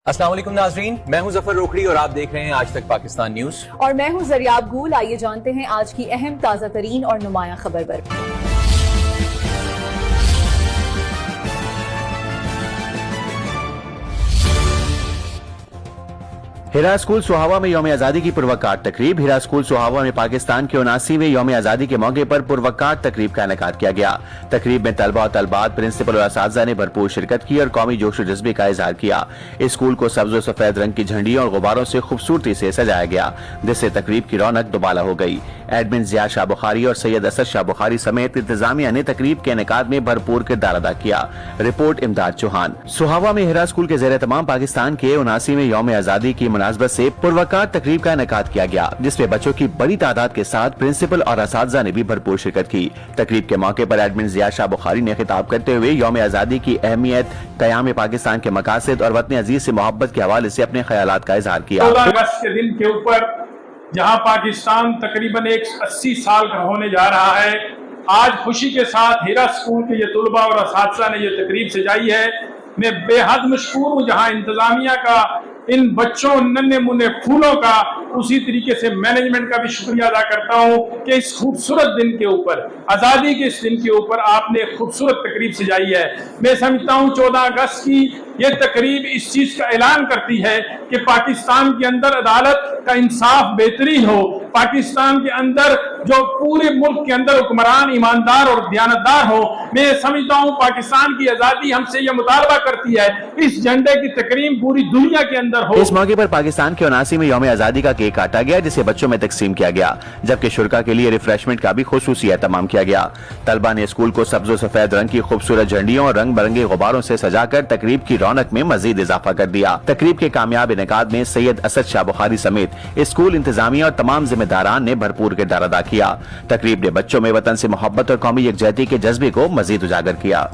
السلام علیکم ناظرین، میں ہوں ظفر روکڑی اور آپ دیکھ رہے ہیں آج تک پاکستان نیوز اور میں ہوں زریاب گول۔ آئیے جانتے ہیں آج کی اہم تازہ ترین اور نمایاں خبر پر۔ ہیرا اسکول سوہاوا میں یوم آزادی کی پروقار تقریب۔ ہیرا اسکول سوہاوا میں پاکستان کے 79ویں یوم آزادی کے موقع پر پروقار تقریب کا انعقاد کیا گیا۔ تقریب میں طلبہ و طالبات، پرنسپل اور اساتذہ نے بھرپور شرکت کی اور قومی جوش و جذبے کا اظہار کیا۔ اسکول کو سبز و سفید رنگ کی جھنڈیوں اور غباروں سے خوبصورتی سے سجایا گیا، جس سے تقریب کی رونق دوبالا ہو گئی۔ ایڈمن ضیاء شاہ بخاری اور سید اسد شاہ بخاری سمیت انتظامیہ نے تقریب کے انعقاد میں بھرپور کردار ادا کیا۔ رپورٹ امداد چوہان۔ سوہاوا میں ہیرا اسکول کے زیر اہتمام پاکستان کے 79ویں یوم آزادی کی مناسبت سے پروقار تقریب کا انعقاد کیا گیا، جس میں بچوں کی بڑی تعداد کے ساتھ پرنسپل اور اساتذہ نے بھی بھرپور شرکت کی۔ تقریب کے موقع پر ایڈمن ضیاء شاہ بخاری نے خطاب کرتے ہوئے یوم آزادی کی اہمیت، قیام پاکستان کے مقاصد اور وطن عزیز سے محبت کے حوالے سے اپنے خیالات کا اظہار کیا۔ 14 اگست کے دن کے اوپر جہاں پاکستان تقریباً 80 سال کا ہونے جا رہا ہے، آج خوشی کے ساتھ ہیرا اسکول کے یہ طلباء اور اساتذہ نے یہ تقریب سجائی ہے۔ میں بے حد مشکور ہوں جہاں انتظامیہ کا، ان بچوں ننھے منھے پھولوں کا، اسی طریقے سے مینجمنٹ کا بھی شکریہ ادا کرتا ہوں کہ اس خوبصورت دن کے اوپر، آزادی کے اس دن کے اوپر آپ نے خوبصورت تقریب سجائی ہے۔ میں سمجھتا ہوں 14 اگست کی یہ تقریب اس چیز کا اعلان کرتی ہے کہ پاکستان کے اندر عدالت کا انصاف بہترین ہو، پاکستان کے اندر جو پورے ملک کے اندر حکمران ایماندار اور دیانتدار ہو۔ میں سمجھتا ہوں پاکستان کی آزادی ہم سے یہ مطالبہ کرتی ہے اس جھنڈے کی تقریب پوری دنیا کے اندر ہو۔ اس موقع پر پاکستان کے 79ویں یوم آزادی کا کیک کاٹا گیا، جسے بچوں میں تقسیم کیا گیا، جبکہ شرکاء کے لیے ریفریشمنٹ کا بھی خصوصی اہتمام کیا گیا۔ طلبہ نے اسکول کو سبز و سفید رنگ کی خوبصورت جھنڈیوں اور رنگ برنگے غباروں سے سجا کر تقریب کی رونق میں مزید اضافہ کر دیا۔ تقریب کے کامیاب انعقاد میں سید اسد شاہ بخاری سمیت اسکول انتظامیہ اور تمام ذمہ داران نے بھرپور کردار ادا کیا۔ تقریب نے بچوں میں وطن سے محبت اور قومی یکجہتی کے جذبے کو مزید اجاگر کیا۔